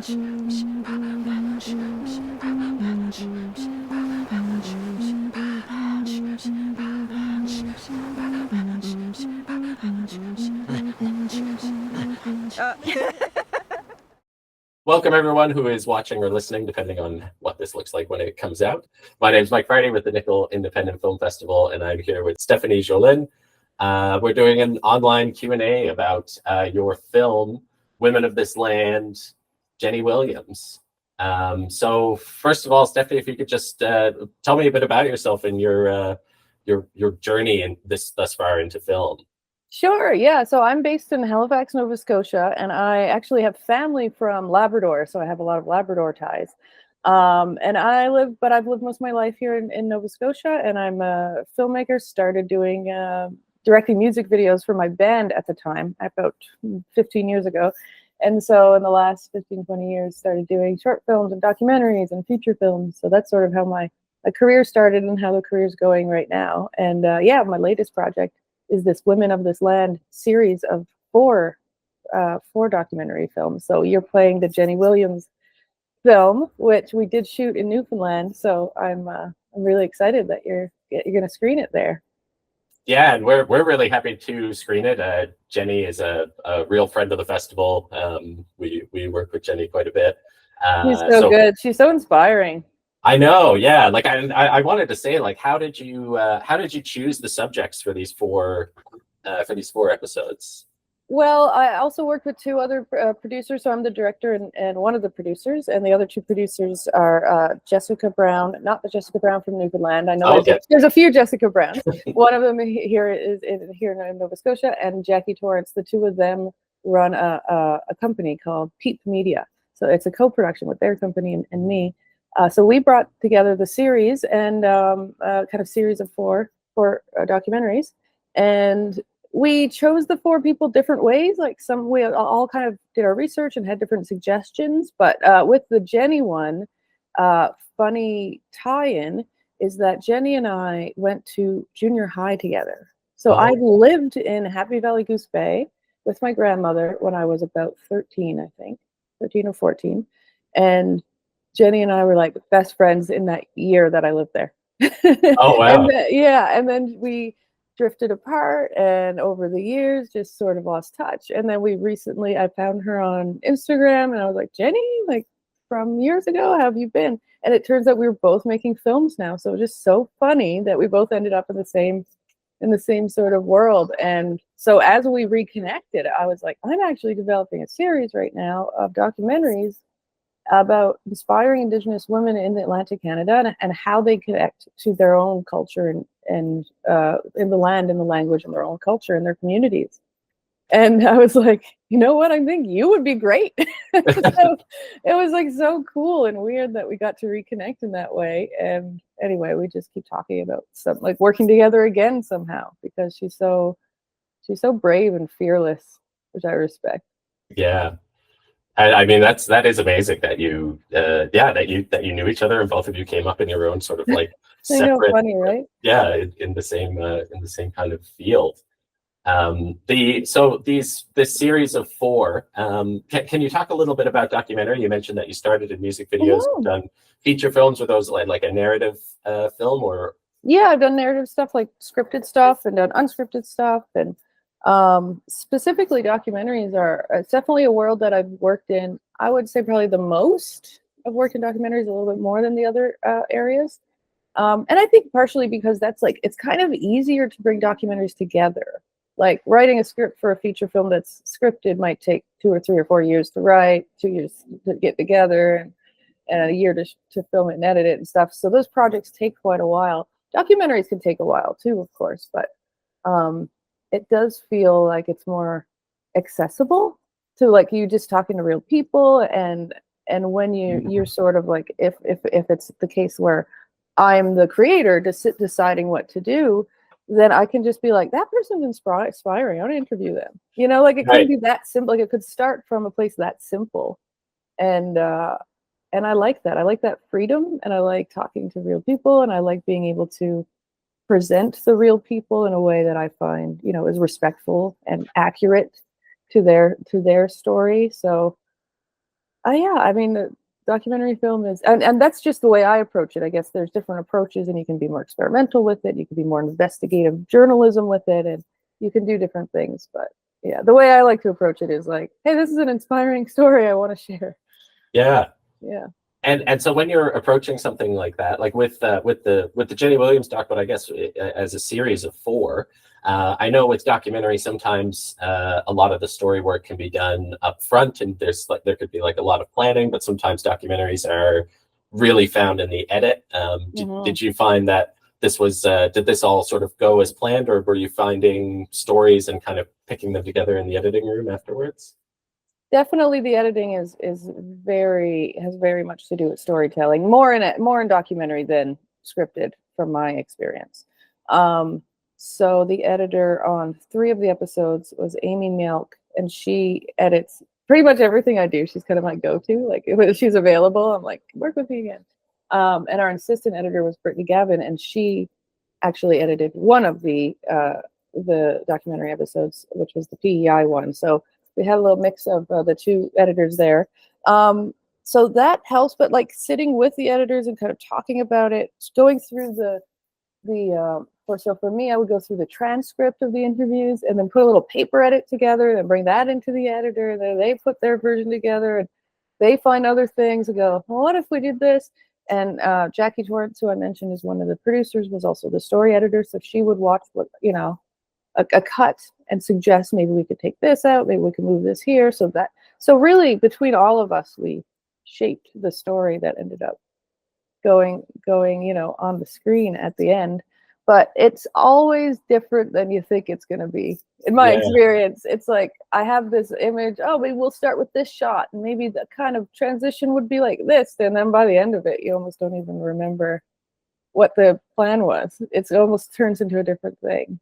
Welcome everyone who is watching or listening, depending on what this looks like when it comes out. My name is Mike Friday with the Nickel Independent Film Festival, and I'm here with Stephanie Joline. We're doing an online Q&A about your film, Women of This Land, Jennie Williams. So first of all, Stephanie, if you could just tell me a bit about yourself and your journey in thus far into film. Sure, yeah. So I'm based in Halifax, Nova Scotia, and I actually have family from Labrador, so I have a lot of Labrador ties. And I've lived most of my life here in Nova Scotia, and I'm a filmmaker, started doing directing music videos for my band at the time, about 15 years ago. And so in the last 15, 20 years, started doing short films and documentaries and feature films. So that's sort of how my career started and how the career's going right now. And yeah, my latest project is this Women of This Land series of four documentary films. So you're playing the Jennie Williams film, which we did shoot in Newfoundland. So I'm really excited that you're going to screen it there. Yeah, and we're really happy to screen it. Jennie is a real friend of the festival. We work with Jennie quite a bit. She's so good. She's so inspiring. I know, yeah. Like I wanted to say, like, how did you choose the subjects for these four episodes? Well, I also worked with two other producers. So I'm the director and one of the producers, and the other two producers are Jessica Brown, not the Jessica Brown from Newfoundland. I know there's a few Jessica Browns. One of them here is here in Nova Scotia, and Jackie Torrance. The two of them run a company called Peep Media. So it's a co-production with their company and me. So we brought together the series and kind of series of four documentaries, and we chose the four people different ways. Like we all kind of did our research and had different suggestions. But with the Jennie one, funny tie-in is that Jennie and I went to junior high together. So I lived in Happy Valley Goose Bay with my grandmother when I was about 13, I think, 13 or 14, and Jennie and I were like best friends in that year that I lived there. Oh, wow. And then we drifted apart, and over the years just sort of lost touch. And then I found her on Instagram, and I was like, Jennie, like from years ago, how have you been? And it turns out we were both making films now. So it was just so funny that we both ended up in the same sort of world. And so as we reconnected, I was like, I'm actually developing a series right now of documentaries about inspiring Indigenous women in Atlantic Canada and how they connect to their own culture and in the land and the language and their own culture and their communities. And I was like, you know what? I think you would be great. So it was like so cool and weird that we got to reconnect in that way. And anyway, we just keep talking about like working together again somehow, because she's so brave and fearless, which I respect. Yeah. I mean, that is amazing that you knew each other and both of you came up in your own sort of like separate, funny, right? Yeah, in the same kind of field. This series of four. Can you talk a little bit about documentary? You mentioned that you started in music videos, done feature films. Were those like a narrative film or? Yeah, I've done narrative stuff, like scripted stuff, and done unscripted stuff, and specifically documentaries it's definitely a world that I've worked in. I would say probably the most I've worked in documentaries, a little bit more than the other areas. And I think partially because it's kind of easier to bring documentaries together. Like writing a script for a feature film that's scripted might take 2 or 3 or 4 years to write, 2 years to get together, and a year to film it and edit it and stuff. So those projects take quite a while. Documentaries can take a while too, of course, but it does feel like it's more accessible to like you just talking to real people, and when you're sort of like if it's the case where I'm the creator deciding what to do, then I can just be like, that person's inspiring, I want to interview them. You know, like it could be that simple. Like it could start from a place that simple, and I like that. I like that freedom, and I like talking to real people, and I like being able to present the real people in a way that I find, you know, is respectful and accurate to their story. So Yeah, I mean, the documentary film is, and that's just the way I approach it. I guess there's different approaches, and you can be more experimental with it. You can be more investigative journalism with it, and you can do different things. But yeah, the way I like to approach it is like, hey, this is an inspiring story I want to share. Yeah. Yeah. And so when you're approaching something like that, like with the Jennie Williams doc, but I guess as a series of four, I know with documentary sometimes a lot of the story work can be done up front, and there could be like a lot of planning, but sometimes documentaries are really found in the edit. Did you find that this was did this all sort of go as planned, or were you finding stories and kind of picking them together in the editing room afterwards? Definitely the editing has very much to do with storytelling, more in documentary than scripted from my experience. So the editor on 3 of the episodes was Amy Milk, and she edits pretty much everything I do. She's kind of my go-to. Like if she's available, I'm like, work with me again. And our assistant editor was Brittany Gavin, and she actually edited one of the documentary episodes, which was the PEI one. So we had a little mix of the 2 editors there. So that helps, but like sitting with the editors and kind of talking about it, going through so for me, I would go through the transcript of the interviews and then put a little paper edit together and bring that into the editor. Then they put their version together and they find other things and go, well, what if we did this? And Jackie Torrance, who I mentioned is one of the producers, was also the story editor. So she would watch a cut and suggest maybe we could take this out, maybe we can move this here. So really between all of us, we shaped the story that ended up going on the screen at the end. But it's always different than you think it's going to be. In my experience, it's like I have this image, oh, maybe we'll start with this shot and maybe the kind of transition would be like this, and then by the end of it you almost don't even remember what the plan was. It almost turns into a different thing.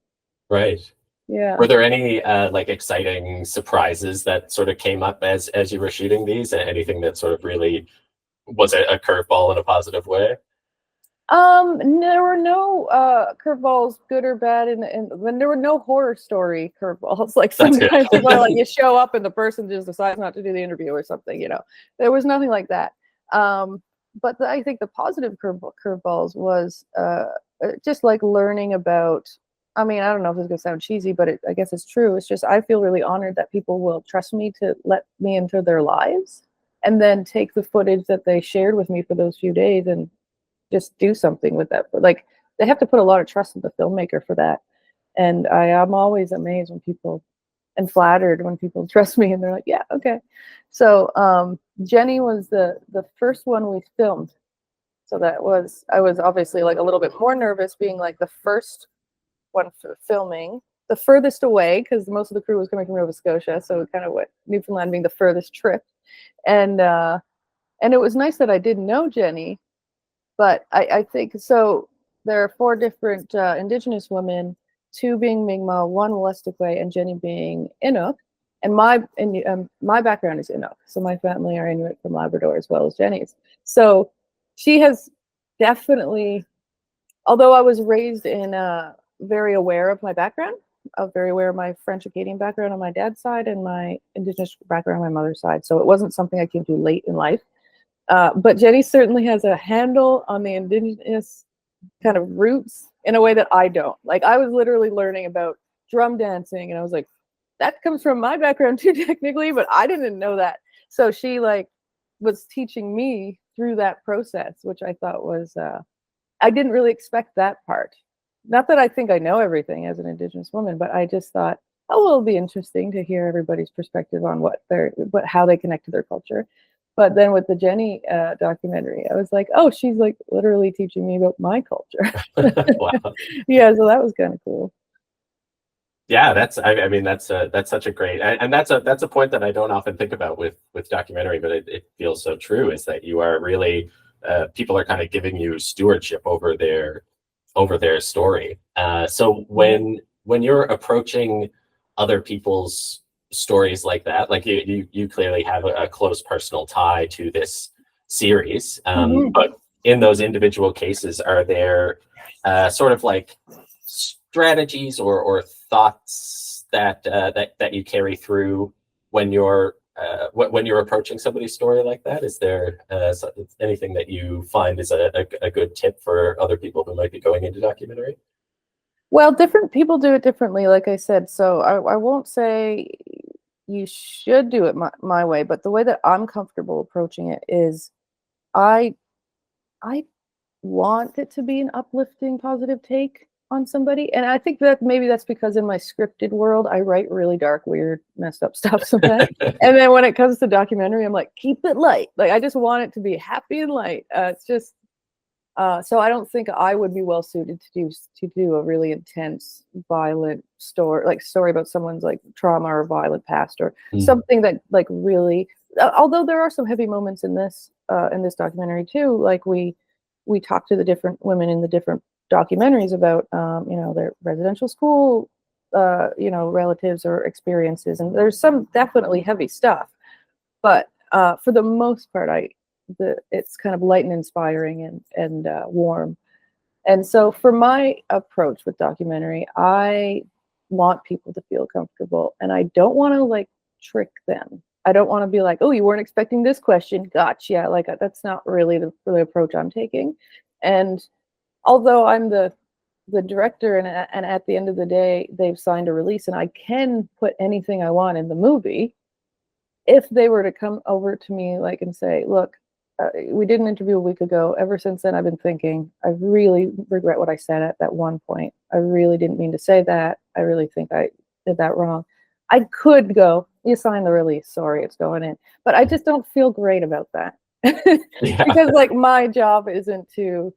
Right. Yeah. Were there any like exciting surprises that sort of came up as you were shooting these? Anything that sort of really was a curveball in a positive way? There were no curveballs, good or bad, and when there were no horror story curveballs. Like sometimes like you show up and the person just decides not to do the interview or something. There was nothing like that. But I think the positive curveballs was just like learning about. I mean, I don't know if it's gonna sound cheesy, but I guess it's true. It's just I feel really honored that people will trust me to let me into their lives, and then take the footage that they shared with me for those few days and just do something with that. But like they have to put a lot of trust in the filmmaker for that. And I am always amazed when people and flattered when people trust me and they're like, yeah, okay. So Jennie was the first one we filmed. So I was obviously like a little bit more nervous being like the first one for filming, the furthest away because most of the crew was coming from Nova Scotia. So kind of Newfoundland being the furthest trip. And it was nice that I didn't know Jennie. But I think so. There are 4 different Indigenous women, 2 being Mi'kmaq, 1 Westlake, and Jennie being Inuk. And my background is Inuk, so my family are Inuit from Labrador as well as Jennie's. So she has definitely, although I was raised in very aware of my background, very aware of my French Acadian background on my dad's side and my Indigenous background on my mother's side. So it wasn't something I came to late in life. But Jennie certainly has a handle on the Indigenous kind of roots in a way that I don't. Like I was literally learning about drum dancing and I was like, that comes from my background too technically, but I didn't know that. So she like was teaching me through that process, which I thought was, I didn't really expect that part. Not that I think I know everything as an Indigenous woman, but I just thought, oh, well, it'll be interesting to hear everybody's perspective on how they connect to their culture. But then with the Jennie documentary, I was like, oh, she's like literally teaching me about my culture. Wow. Yeah, so that was kind of cool. Yeah, that's such a great, and that's a point that I don't often think about with documentary, but it feels so true, is that you are really people are kind of giving you stewardship over their story. So when you're approaching other people's stories like that, like you clearly have a close personal tie to this series, but in those individual cases, are there sort of like strategies or thoughts that you carry through when you're when you're approaching somebody's story like that, is there anything that you find is a good tip for other people who might be going into documentary? Well, different people do it differently, like I said. So I won't say you should do it my way, but the way that I'm comfortable approaching it is I want it to be an uplifting, positive take on somebody. And I think that maybe that's because in my scripted world, I write really dark, weird, messed up stuff sometimes. And then when it comes to documentary, I'm like, keep it light. Like, I just want it to be happy and light. It's just, so I don't think I would be well suited to do a really intense, violent story about someone's like trauma or violent past, or something that like really, although there are some heavy moments in this documentary too. Like we talk to the different women in the different documentaries about, their residential school, relatives or experiences. And there's some definitely heavy stuff, but for the most part, it's kind of light and inspiring and warm. And so for my approach with documentary, I want people to feel comfortable, and I don't want to like trick them. I don't want to be like, oh, you weren't expecting this question, gotcha. Like, that's not really the approach I'm taking. And although I'm the director, and at the end of the day, they've signed a release, and I can put anything I want in the movie. If they were to come over to me like and say, look, we did an interview a week ago. Ever since then, I've been thinking, I really regret what I said at that one point. I really didn't mean to say that. I really think I did that wrong. I could go, you signed the release, sorry, it's going in. But I just don't feel great about that. Because like my job isn't to,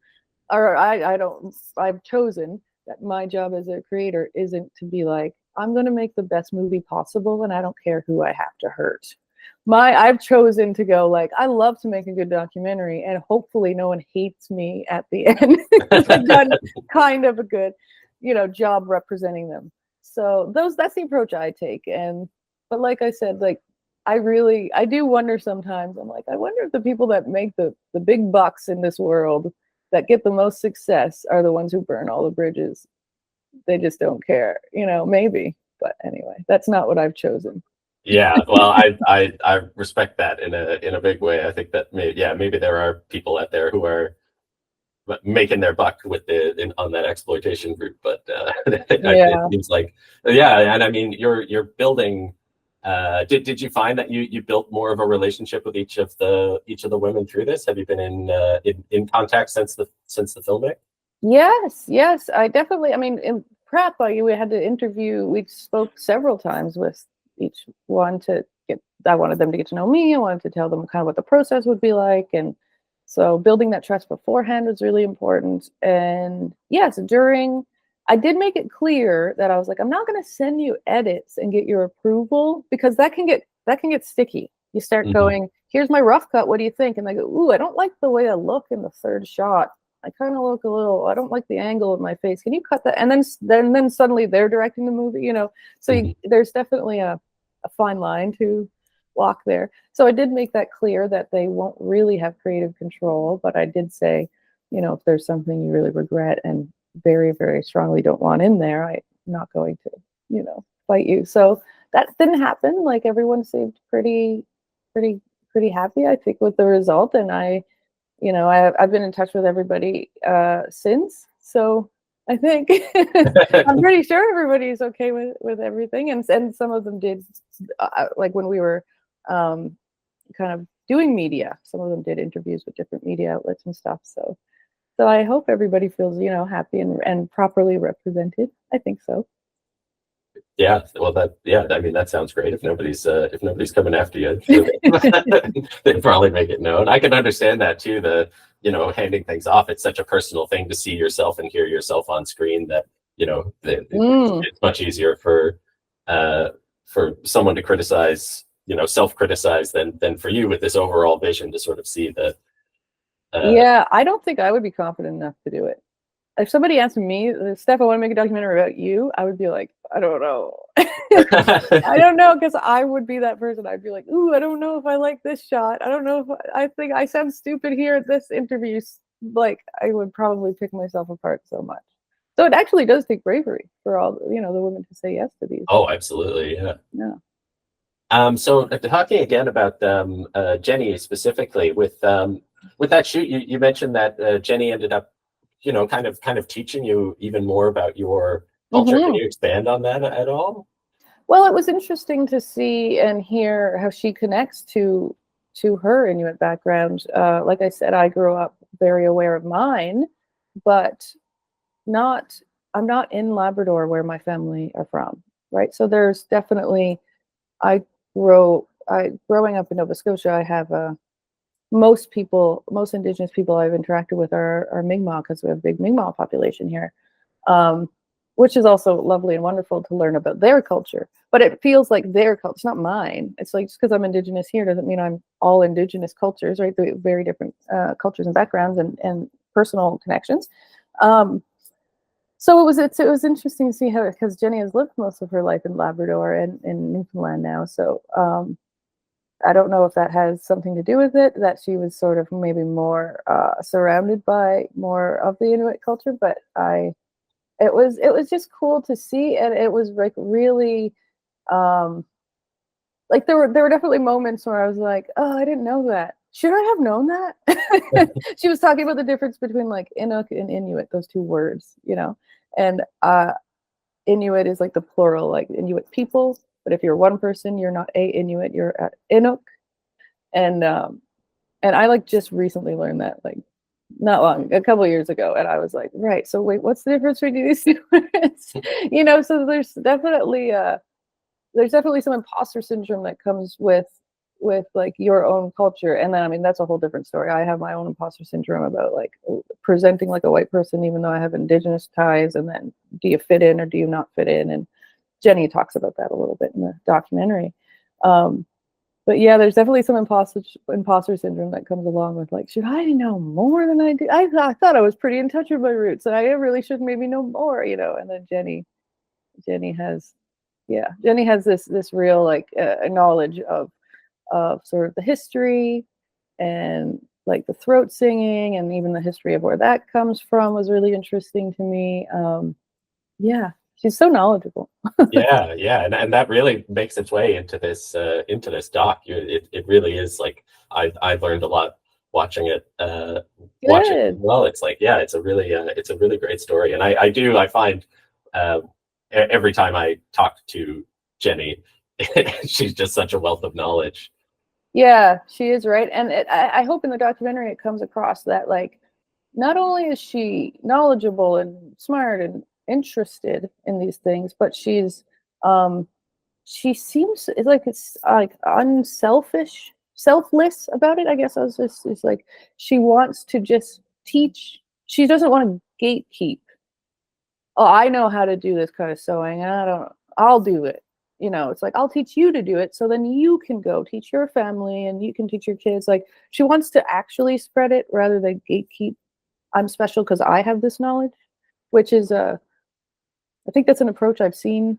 or I've chosen that my job as a creator isn't to be like, I'm going to make the best movie possible and I don't care who I have to hurt. I've chosen to go like, I love to make a good documentary and hopefully no one hates me at the end. I've done kind of a good, job representing them. So that's the approach I take. But like I said, like, I do wonder sometimes, I'm like, I wonder if the people that make the big bucks in this world that get the most success are the ones who burn all the bridges. They just don't care, maybe. But anyway, that's not what I've chosen. Yeah, well, I respect that in a big way. I think that maybe there are people out there who are making their buck with on that exploitation route, but it seems like and I mean you're building. Did you find that you built more of a relationship with each of the women through this? Have you been in contact since the filming? Yes, I definitely. I mean, in prep, we had to interview. We spoke several times with each one I wanted them to get to know me. I wanted to tell them kind of what the process would be like, and so building that trust beforehand was really important. And yes, I did make it clear that I was like, I'm not going to send you edits and get your approval, because that can get sticky. You start going, here's my rough cut, what do you think? And they go, ooh, I don't like the way I look in the third shot. I kind of look I don't like the angle of my face. Can you cut that? And then suddenly they're directing the movie, So there's definitely a fine line to walk there. So I did make that clear that they won't really have creative control, but I did say, if there's something you really regret and very, very strongly don't want in there, I'm not going to, fight you. So that didn't happen. Like, everyone seemed pretty happy, I think, with the result. And I've been in touch with everybody since. So I think I'm pretty sure everybody's okay with everything. And some of them did, like when we were kind of doing media, some of them did interviews with different media outlets and stuff. So I hope everybody feels, happy and properly represented. I think so. Yeah, well, I mean, that sounds great. If nobody's coming after you, they probably make it known. I can understand that too. Handing things off, it's such a personal thing to see yourself and hear yourself on screen that it's much easier for someone to criticize, self-criticize than for you with this overall vision to sort of see the. I don't think I would be confident enough to do it. If somebody asked me, Steph, I want to make a documentary about you, I would be like, I don't know. I don't know, because I would be that person. I'd be like, ooh, I don't know if I like this shot. I don't know if I think I sound stupid here at this interview. Like, I would probably pick myself apart so much. So it actually does take bravery for all, the women to say yes to these. Oh, absolutely. Yeah. So talking again about Jennie specifically with that shoot, you mentioned that Jennie ended up, kind of teaching you even more about your culture. Can Hmm. you expand on that at all? Well, it was interesting to see and hear how she connects to her Inuit background. Like I said, I grew up very aware of mine, but not I'm not in Labrador where my family are from, right? So there's definitely I growing up in Nova Scotia, I have most Indigenous people I've interacted with are Mi'kmaq because we have a big Mi'kmaq population here, um, which is also lovely and wonderful to learn about their culture. But it feels like their culture, it's not mine. It's like just because I'm Indigenous here doesn't mean I'm all Indigenous cultures, right? They're very different cultures and backgrounds and personal connections. Um, so it was interesting to see how, because Jennie has lived most of her life in Labrador and in Newfoundland now. So I don't know if that has something to do with it, that she was sort of maybe more surrounded by more of the Inuit culture, but it was just cool to see, and it was like really um, like there were definitely moments where I was like, oh, I didn't know that. Should I have known that? She was talking about the difference between like Inuk and Inuit, those two words, and Inuit is like the plural, like Inuit people. But if you're one person, you're not a Inuit, you're a Inuk. And and I like just recently learned that, like not long, a couple years ago, and I was like, right. So wait, what's the difference between these two words? So there's definitely some imposter syndrome that comes with like your own culture, and then I mean that's a whole different story. I have my own imposter syndrome about like presenting like a white person even though I have Indigenous ties, and then do you fit in or do you not fit in? And Jennie talks about that a little bit in the documentary. But yeah, there's definitely some imposter syndrome that comes along with like, should I know more than I do? I thought I was pretty in touch with my roots, and I really should maybe know more, And then Jennie has, yeah, Jennie has this real like knowledge of sort of the history and like the throat singing, and even the history of where that comes from was really interesting to me. Yeah, she's so knowledgeable. Yeah, and that really makes its way into this doc. It really is like I've learned a lot watching it. Watching it as Good. well, it's like, yeah, it's a really great story, and I find every time I talk to Jennie, she's just such a wealth of knowledge. Yeah, she is right, and I hope in the documentary it comes across that like not only is she knowledgeable and smart and interested in these things, but um she seems it's like selfless about it. I guess I was just it's like she wants to just teach. She doesn't want to gatekeep. Oh, I know how to do this kind of sewing, and I'll do it. It's like I'll teach you to do it, so then you can go teach your family and you can teach your kids. Like she wants to actually spread it rather than gatekeep. I'm special because I have this knowledge, which is I think that's an approach I've seen,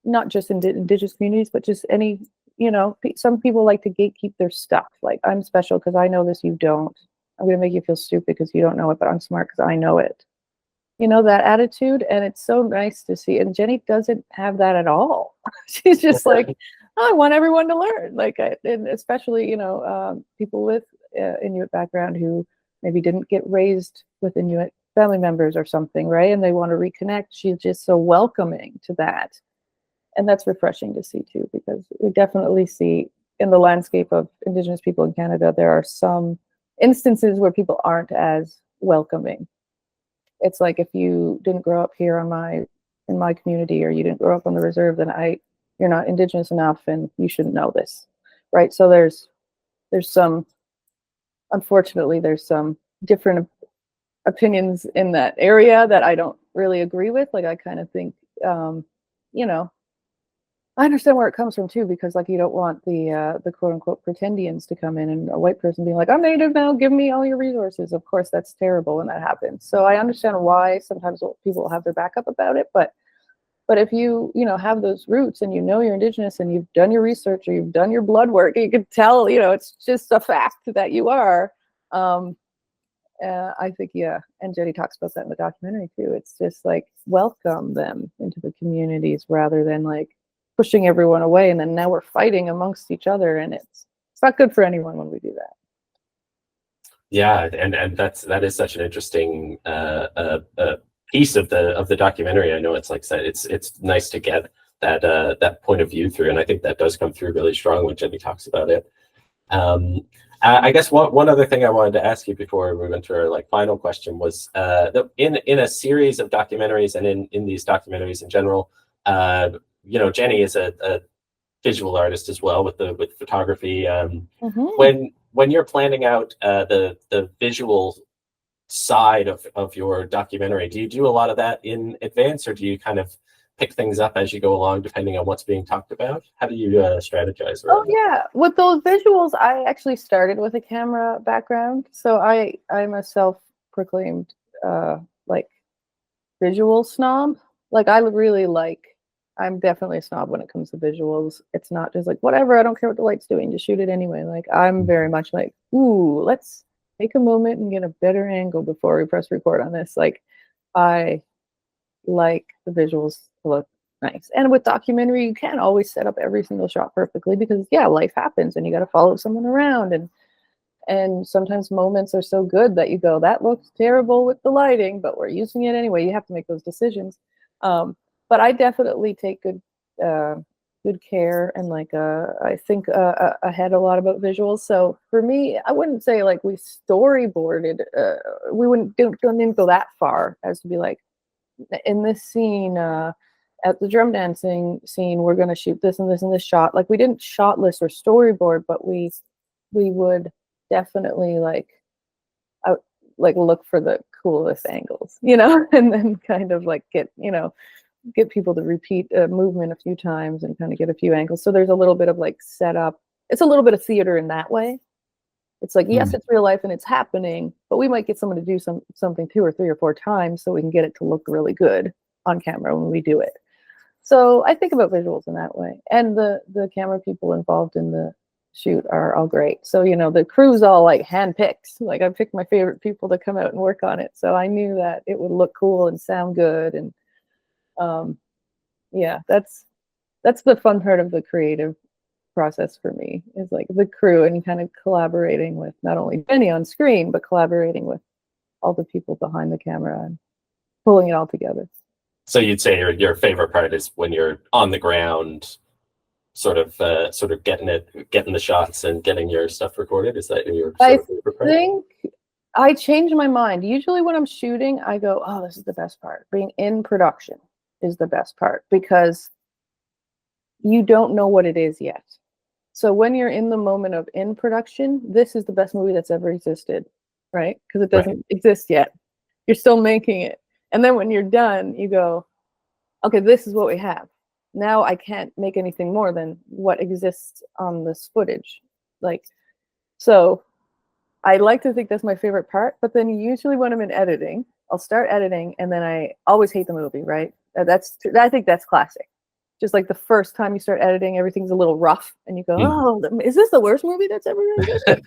not just in Indigenous communities, but just any, some people like to gatekeep their stuff. Like I'm special because I know this, you don't. I'm going to make you feel stupid because you don't know it, but I'm smart because I know it. That attitude, and it's so nice to see. And Jennie doesn't have that at all. She's just like, oh, I want everyone to learn. Like, and especially people with Inuit background who maybe didn't get raised with Inuit family members or something, right? And they want to reconnect. She's just so welcoming to that, and that's refreshing to see too, because we definitely see in the landscape of Indigenous people in Canada, there are some instances where people aren't as welcoming. It's like if you didn't grow up here in my community, or you didn't grow up on the reserve, then you're not Indigenous enough and you shouldn't know this, right? So there's some, unfortunately, there's some different opinions in that area that I don't really agree with. Like I kind of think, you know, I understand where it comes from too, because like you don't want the quote unquote pretendians to come in and a white person being like, I'm native now, give me all your resources. Of course, that's terrible when that happens. So I understand why sometimes people have their backup about it, but if you have those roots and you're Indigenous and you've done your research or you've done your blood work, you can tell, it's just a fact that you are. I think, yeah, and Jennie talks about that in the documentary too. It's just like welcome them into the communities rather than like pushing everyone away, and then now we're fighting amongst each other, and it's not good for anyone when we do that. Yeah, and that is such an interesting piece of the documentary. I know it's like said, it's nice to get that point of view through, and I think that does come through really strong when Jennie talks about it. I guess one other thing I wanted to ask you before we went to our like final question was in a series of documentaries, and in these documentaries in general, you know, Jennie is a visual artist as well with photography. When you're planning out the visual side of your documentary, do you do a lot of that in advance, or do you kind of pick things up as you go along depending on what's being talked about? How do you strategize around yeah, with those visuals, I actually started with a camera background, so I'm a self-proclaimed like visual snob. Like I really like, I'm definitely a snob when it comes to visuals. It's not just like whatever, I don't care what the light's doing, just shoot it anyway. Like I'm very much like, ooh, let's take a moment and get a better angle before we press record on this. Like I like the visuals to look nice. And with documentary, you can't always set up every single shot perfectly because yeah, life happens and you got to follow someone around, and sometimes moments are so good that you go, that looks terrible with the lighting, but we're using it anyway. You have to make those decisions. But I definitely take good care, and like I think ahead a lot about visuals. So for me, I wouldn't say like we storyboarded. We didn't go that far as to be like, in this scene at the drum dancing scene, we're going to shoot this and this and this shot. Like we didn't shot list or storyboard, but we would definitely like look for the coolest angles, you know, and then kind of like get people to repeat a movement a few times and kind of get a few angles. So there's a little bit of like setup. It's a little bit of theater in that way. It's like, yes, it's real life and it's happening, but we might get someone to do something 2 or 3 or 4 times so we can get it to look really good on camera when we do it. So I think about visuals in that way. And the camera people involved in the shoot are all great. So, you know, the crew's all like handpicked. Like I picked my favorite people to come out and work on it. So I knew that it would look cool and sound good. And yeah, that's the fun part of the creative process for me, is like the crew and kind of collaborating with not only Jennie on screen, but collaborating with all the people behind the camera and pulling it all together. So you'd say your favorite part is when you're on the ground, sort of getting the shots and getting your stuff recorded. Is that your favorite part? I think I change my mind. Usually when I'm shooting, I go, oh, this is the best part. Being in production is the best part because you don't know what it is yet. So when you're in the moment of in production, this is the best movie that's ever existed, right? Because it doesn't exist yet. You're still making it. And then when you're done, you go, okay, this is what we have. Now I can't make anything more than what exists on this footage. Like, so I like to think that's my favorite part, but then usually when I'm in editing, I'll start editing and then I always hate the movie, right? I think that's classic. Just like the first time you start editing, everything's a little rough and you go, oh, is this the worst movie that's ever existed?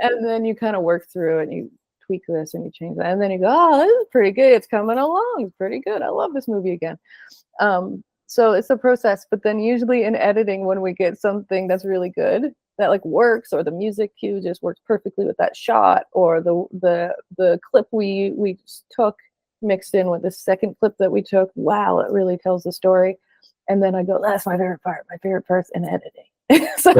And then you kind of work through it and you tweak this and you change that. And then you go, oh, this is pretty good. It's coming along. It's pretty good. I love this movie again. So it's a process, but then usually in editing, when we get something that's really good, that like works, or the music cue just works perfectly with that shot, or the clip we took mixed in with the second clip that we took, wow, it really tells the story. And then I go, that's my favorite part. My favorite part's in editing. So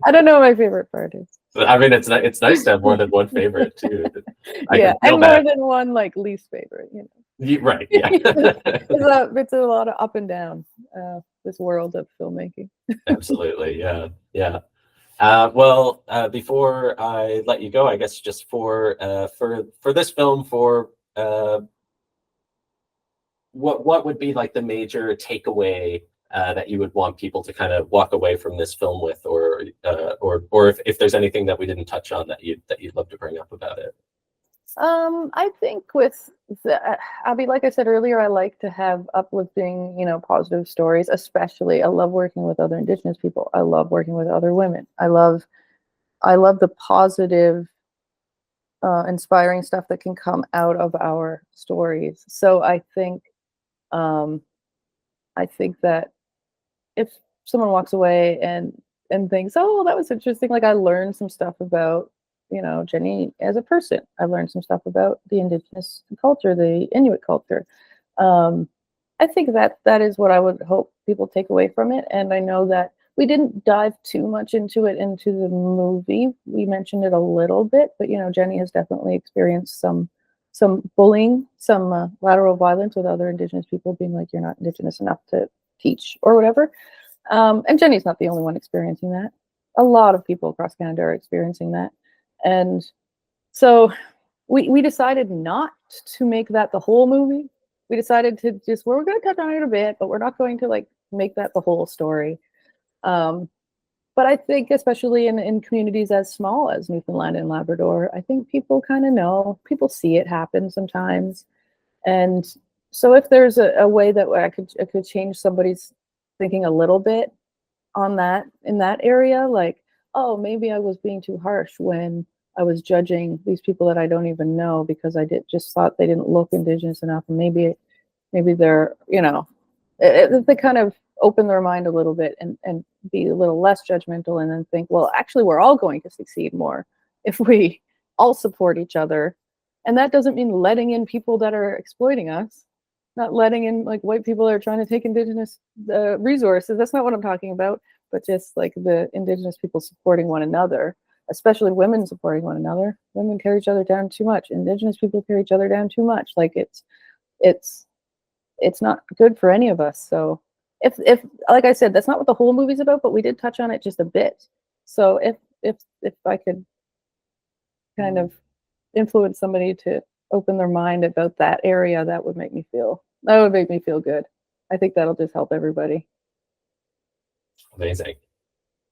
I don't know what my favorite part is. I mean, it's nice to have more than one favorite too. Yeah, and more than one like least favorite, you know. Right. Yeah. It's a lot of up and down, this world of filmmaking. Absolutely. Yeah. Yeah. Well, before I let you go, I guess just for this film, what would be like the major takeaway that you would want people to kind of walk away from this film with, or if there's anything that we didn't touch on that you'd love to bring up about it? I think with Abby, like I said earlier, I like to have uplifting, positive stories. Especially, I love working with other Indigenous people. I love working with other women. I love the positive, inspiring stuff that can come out of our stories. So I think that someone walks away and thinks, oh, that was interesting. Like I learned some stuff about, Jennie as a person. I've learned some stuff about the indigenous culture, the Inuit culture. I think that is what I would hope people take away from it. And I know that we didn't dive too much into the movie. We mentioned it a little bit, but Jennie has definitely experienced some bullying, some lateral violence with other Indigenous people being like, you're not Indigenous enough to teach or whatever. And Jennie's not the only one experiencing that. A lot of people across Canada are experiencing that. And so we decided not to make that the whole movie. We decided to we're going to touch on it a bit, but we're not going to like make that the whole story. But I think especially in communities as small as Newfoundland and Labrador, I think people kind of know, people see it happen sometimes. And so if there's a way that I could change somebody's thinking a little bit on that, in that area, like, oh, maybe I was being too harsh when I was judging these people that I don't even know because I just thought they didn't look Indigenous enough, and maybe they're, they kind of open their mind a little bit and be a little less judgmental, and then think, well, actually, we're all going to succeed more if we all support each other. And that doesn't mean letting in people that are exploiting us, not letting in like white people that are trying to take Indigenous resources. That's not what I'm talking about, but just like the Indigenous people supporting one another, especially women supporting one another. Women carry each other down too much. Indigenous people carry each other down too much. Like it's not good for any of us. So if like I said, that's not what the whole movie's about, but we did touch on it just a bit. So if I could kind of influence somebody to open their mind about that area, that would make me feel good. I think that'll just help everybody. Amazing.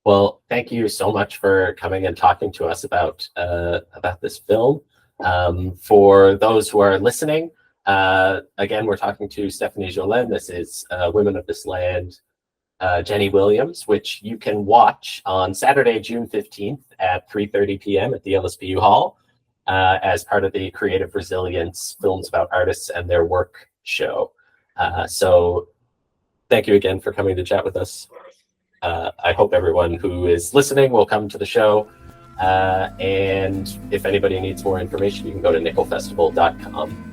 Well, thank you so much for coming and talking to us about this film. For those who are listening, again, we're talking to Stephanie Joline. This is Women of This Land, Jennie Williams, which you can watch on Saturday, June 15th at 3:30 p.m. at the LSPU Hall as part of the Creative Resilience Films About Artists and Their Work show. So thank you again for coming to chat with us. I hope everyone who is listening will come to the show. And if anybody needs more information, you can go to nickelfestival.com.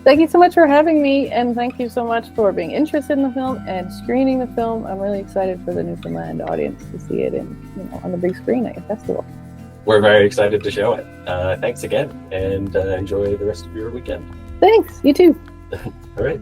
Thank you so much for having me, and thank you so much for being interested in the film and screening the film. I'm really excited for the Newfoundland audience to see it on the big screen at your festival. We're very excited to show it. Thanks again, and enjoy the rest of your weekend. Thanks, you too. All right.